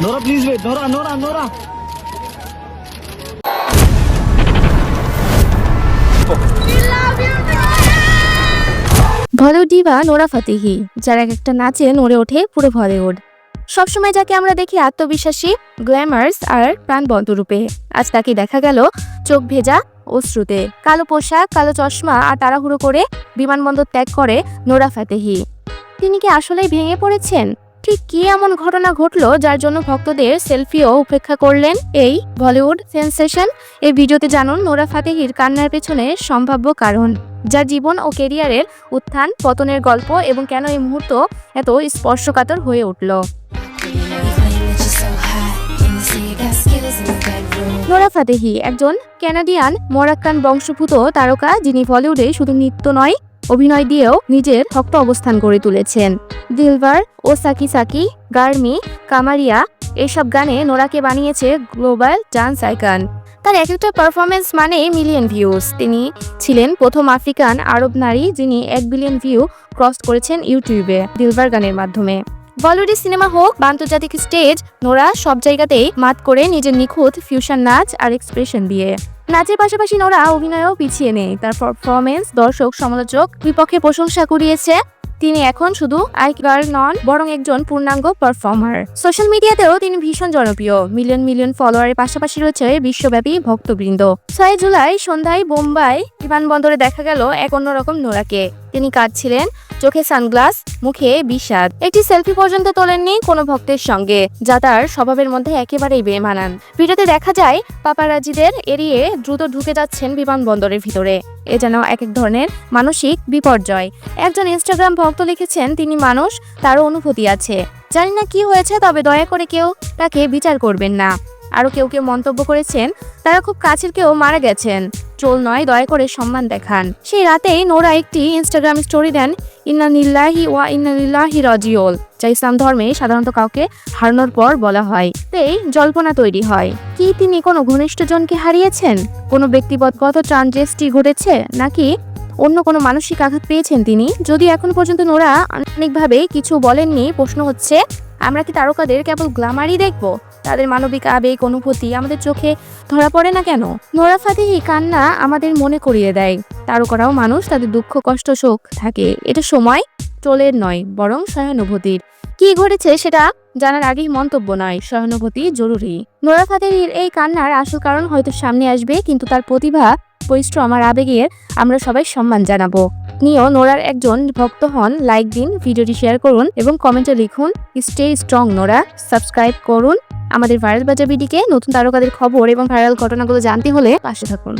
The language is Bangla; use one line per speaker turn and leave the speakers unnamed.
Nora, please wait. Nora.
Bollywood Diva Nora Fatehi, যার এক একটা নাচে নড়ে ওঠে পুরো বলিউড। সবসময় যাকে আমরা দেখি আত্মবিশ্বাসী, গ্ল্যামার্স আর প্রাণবন্ত রূপে, আজ তাকে দেখা গেল চোখ ভেজা অশ্রুতে। কালো পোশাক, কালো চশমা আর তাড়াহুড়ো করে বিমানবন্দর ত্যাগ করে নোরা ফাতেহি। তিনি কি আসলেই ভেঙে পড়েছেন? ঠিক কি এমন ঘটনা ঘটলো যার জন্য ভক্তদের সেলফিও উপেক্ষা করলেন এই বলিউড সেন্সেশন? এই ভিডিওতে জানুন নোরা ফাতেহির কান্নার পেছনে সম্ভাব্য কারণ, যার জীবন ও কেরিয়ারের উত্থান পতনের গল্প, এবং কেন এই মুহূর্ত এত স্পর্শকাতর হয়ে উঠল। নোরা ফাতেহি একজন কানাডিয়ান মরাক্কান বংশোদ্ভূত তারকা, যিনি বলিউডে শুধু নৃত্য নয়, অভিনয় দিয়েও নিজের শক্ত অবস্থান গড়ে তুলেছেন। দিলবার ও সাকি সাকি, গার্মি, কামারিয়া এসব গানে নোরাকে বানিয়েছে গ্লোবাল ডান্স আইকন। তার এক একটা পারফরমেন্স মানে মিলিয়ন ভিউজ। তিনি ছিলেন প্রথম আফ্রিকান আরব নারী যিনি 1 বিলিয়ন ভিউ ক্রস করেছেন ইউটিউবে দিলবার গানের মাধ্যমে। বলিউডি সিনেমা হোক বা আন্তর্জাতিক স্টেজ, নোরা সব জায়গাতেই মাত করে নিজের নিখুঁত ফিউশন নাচ আর এক্সপ্রেশন দিয়ে। নাচের পাশাপাশি নোরা অভিনয়ও পিছিয়ে নেই। তার পারফরমেন্স দর্শক সমালোচক বিপক্ষে প্রশংসা কুড়িয়েছে। তিনি এখন শুধু আই গার্ল নন, বরং একজন পূর্ণাঙ্গ পারফর্মার। সোশ্যাল মিডিয়াতেও তিনি ভীষণ জনপ্রিয়। মিলিয়ন ফলোয়ারের পাশাপাশি রয়েছে বিশ্বব্যাপী ভক্তবৃন্দ। 6 জুলাই সন্ধ্যায় বোম্বাই বিমানবন্দরে দেখা গেল এক অন্যরকম নোরাকে। তিনি কাঁদছিলেন, চোখে সানগ্লাস, মুখে বিষাদ। একটি সেলফি পর্যন্ত তোলেননি কোনো ভক্তের সঙ্গে, যা তার স্বভাবের মধ্যে একেবারেই বেমানান। ভিডিওতে দেখা যায় পাপারাজিদের এড়িয়ে দ্রুত ঢুকে যাচ্ছেন বিমানবন্দরের ভিতরে। এ যেন এক ধরনের মানসিক বিপর্যয়। একজন ইনস্টাগ্রাম ভক্ত লিখেছেন, তিনি মানুষ, তারও অনুভূতি আছে। জানি না কি হয়েছে, তবে দয়া করে কেউ তাকে বিচার করবেন না। আরো কেউ মন্তব্য করেছেন, তারা খুব কাছের কেউ মারা গেছেন, ট্রোল নয়, দয়া করে সম্মান দেখান। সেই রাতেই নোরা একটি ইনস্টাগ্রাম স্টোরি দেন, ইন্না লিল্লাহি ওয়া ইন্না ইলাইহি রাজিউন, যা ইসলাম ধর্মে সাধারণত কাউকে হারানোর পর বলা হয়। এই জল্পনা তৈরি হয়, কি তিনি কোনো ঘনিষ্ঠজনকে হারিয়েছেন, কোনো ব্যক্তিগত ট্রানজেস্টি ঘটেছে, নাকি অন্য কোনো মানসিক আঘাত পেয়েছেন তিনি। যদি এখন পর্যন্ত নোরা অনেকভাবে কিছু বলেননি, প্রশ্ন হচ্ছে, আমরা কি তারকাদের কেবল গ্ল্যামারই দেখব? তাদের মানবিক আবেগ, অনুভূতি আমাদের চোখে ধরা পড়ে না কেন? নোরা ফাতেহি কান্না আমাদের মনে করিয়ে দেয়, তারকারাও মানুষ, তাদের দুঃখ, কষ্ট, শোক থাকে। এটা সময় ট্রোলের নয়, বরং সহানুভূতির। কি ঘটেছে সেটা জানার আগেই মন্তব্য নয়, সহানুভূতি জরুরি। নোরা ফাতেহির এই কান্নার আসল কারণ হয়তো সামনে আসবে, কিন্তু তার প্রতিভা, পরিশ্রম আর আবেগের আমরা সবাই সম্মান জানাবো। নিও নোরার একজন ভক্ত হন, লাইক দিন, ভিডিওটি শেয়ার করুন এবং কমেন্টে লিখুন স্টে স্ট্রং নোরা। সাবস্ক্রাইব করুন আমাদের ভাইরাল বাজার বিডিকে। নতুন তারকাদের খবর এবং ভাইরাল ঘটনাগুলো জানতে হলে পাশে থাকুন।